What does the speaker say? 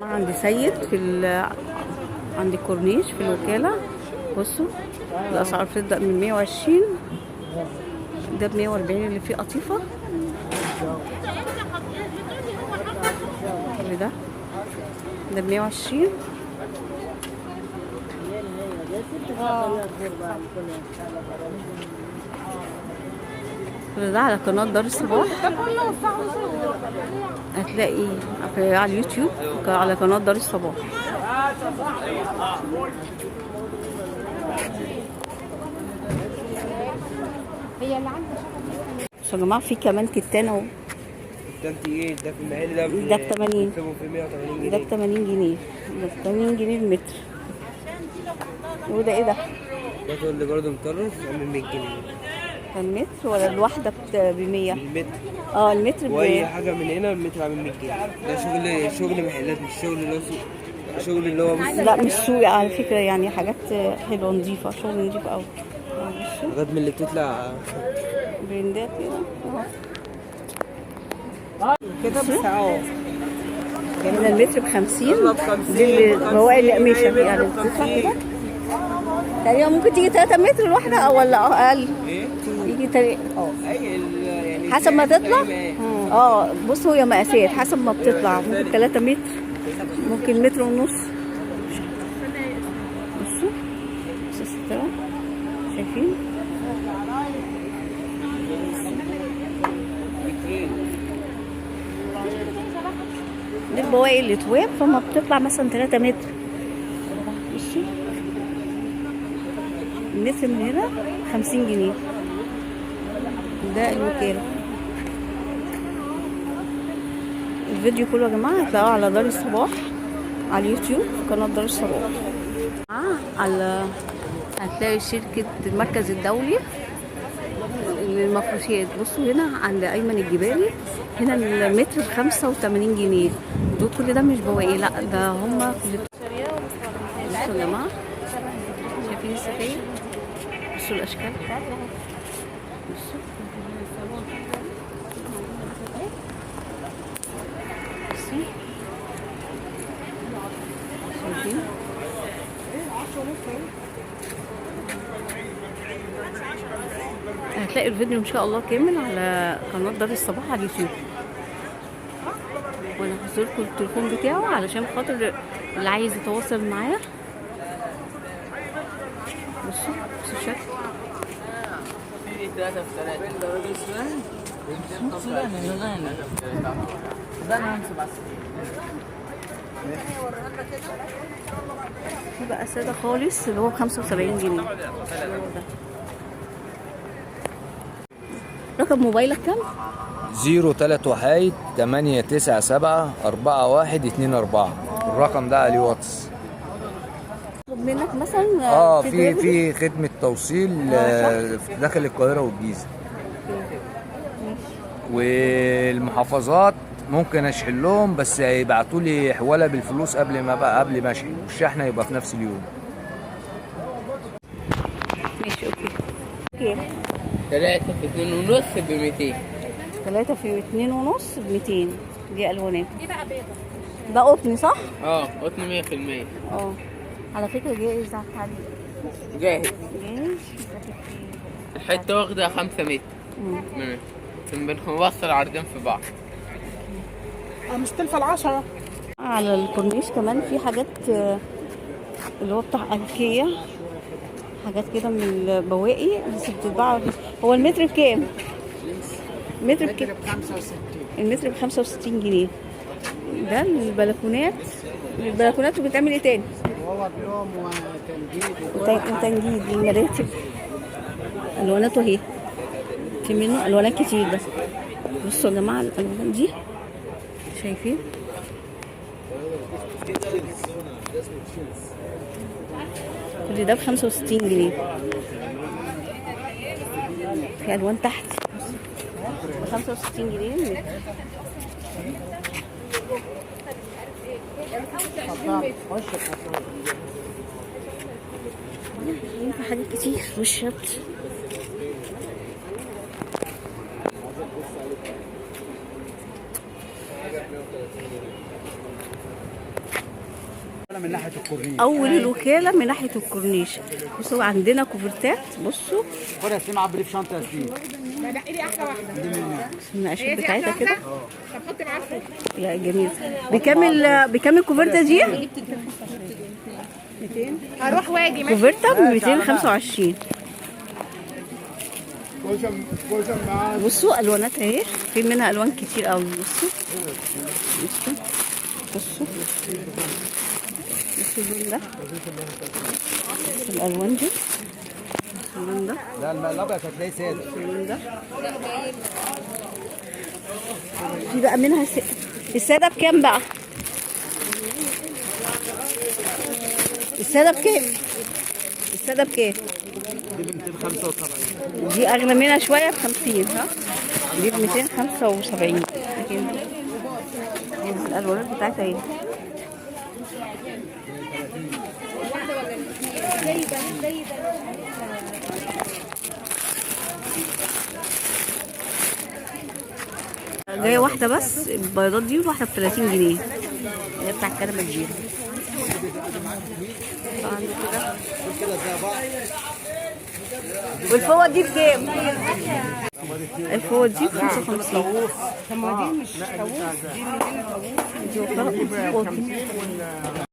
عند سيد عند الكورنيش في الوكالة. بصوا الأسعار بتبدأ من 120، ده ب140 اللي فيه قطيفة. كل ده ب120. كل ده على قناة دار الصباح، هتلاقي على اليوتيوب على قناة دار الصباح. هي اللي عندها يا جماعة. في كمان كتان اهو. كتان تقيل ده في المحل ده ده ب 80. في 180 جنيه. ده ب 80 جنيه. ده ب 80 جنيه المتر. وده ايه ده؟ ده اللي برضه مطرف عامل 100 جنيه. المتر ولا الواحدة ب 100؟ المتر. المتر واي حاجة من هنا المتر عامل 100 جنيه. ده شغل محلات، مش شغل اللي هو سوق. شغل اللي هو لا مش سوق على فكرة، يعني حاجات حلوة نظيفة، شغل نظيف قوي. حاجات من اللي بتطلع برندات كده بسعر. هنا المتر ب50. دي بواقي القماشة يعني بتطلع كده تقريبا. ممكن تيجي 3 متر الواحدة أو ولا أقل. ايه؟ يجي تقريبا يعني حسب ما تطلع. بصوا هي مقاسات حسب ما بتطلع. ممكن 3 متر، ممكن متر ونص. بصوا السترة شايفين؟ دي البواقي اللي تواب، فما بتطلع مثلا 3 متر. بصوا المتر من هنا 50 جنيه. ده الوكالة. الفيديو كله يا جماعة هتلاقوه على دار الصباح على اليوتيوب، قناة دار الصباح. هتلاقي شركة المركز الدولي للمفروشات. بصوا هنا عند أيمن الجبالي، هنا المتر ب85 جنيه. دول كل ده مش بواقي، لا ده هما كل. بصوا يا جماعة، شايفين السفاير؟ بصوا الأشكال. بصوا شايفين؟ هتلاقي الفيديو ان شاء الله كامل على قناة دار الصباح على اليوتيوب. وانا هحطلكوا التليفون بتاعه علشان خاطر اللي عايز يتواصل معايا. بصوا الشكل. في بقى سادة خالص اللي هو ب75 جنيه. رقم موبايلك كام؟ 031 897 4124. الرقم ده عليه واتس. اطلب منك مثلا في خدمة توصيل داخل القاهرة والجيزة والمحافظات. ممكن اشحن لهم بس هيبعتوا لي حوالة بالفلوس قبل ما اشحن، والشحنة يبقى في نفس اليوم. ماشي اوكي. 3 في 2.5 ب200. 3 في 2.5 ب200. دي الوانات. دي بقى بيضة. ده قطن صح؟ قطن 100%. على فكرة جاهز على التعليق. جاهز. جاهز. الحتة واخدة 5 متر. بنوصل عرضين في بعض. مش تلفى 10. على الكورنيش كمان في حاجات اللي هو بتاع ألكية، حاجات كده من البواقي بس بتتباع. هو المتر بكام؟ المتر بكام؟ المتر ب65 جنيه. ده البلكونات. البلكونات بتعمل ايه تاني؟ هو بيوم وتنجيد وتنجيد المراتب. الواناته اهي، في منه الوانات كتير. بس بصوا يا جماعه الالوان دي، شايفين؟ كل ده ب65 جنيه. في الوان تحت ب65 جنيه. في حاجات كتير مش شرط. من ناحيه الكورنيش. اول الوكاله من ناحيه الكورنيش. بصوا عندنا كوفرتات، بصوا خد يا سليم عبي لي في شنطه يا سليم. نقي لي احلى واحده. النقاشات بتاعتها كده. طب حطي معاها فوق. يا جميل. بكام الكوفرته دي؟ هروح واجي ماشي. كوفرته ب 225. بصوا الوانات اهي، في منها الوان كتير قوي. بصوا بصوا اللون ده، بصوا الالوان دي، اللون ده، لا الابيض هتلاقيه ساده. اللون ده. في بقى منها الساده بكام بقى؟ الساده بكام؟ الساده بكام؟ دي ب 275. دي اغلى منها شويه ب 50. ها دي ب 275. لكن الالوانات بتاعتها ايه؟ جايه واحده بس البيضات دي، واحده ب 30 جنيه اللي هي بتاع الكلمه الكبيره. والفوط دي بكام؟ الفوط دي ب 55. طب ما دي مش طاووس، دي من هنا طاووس. دي وفاء.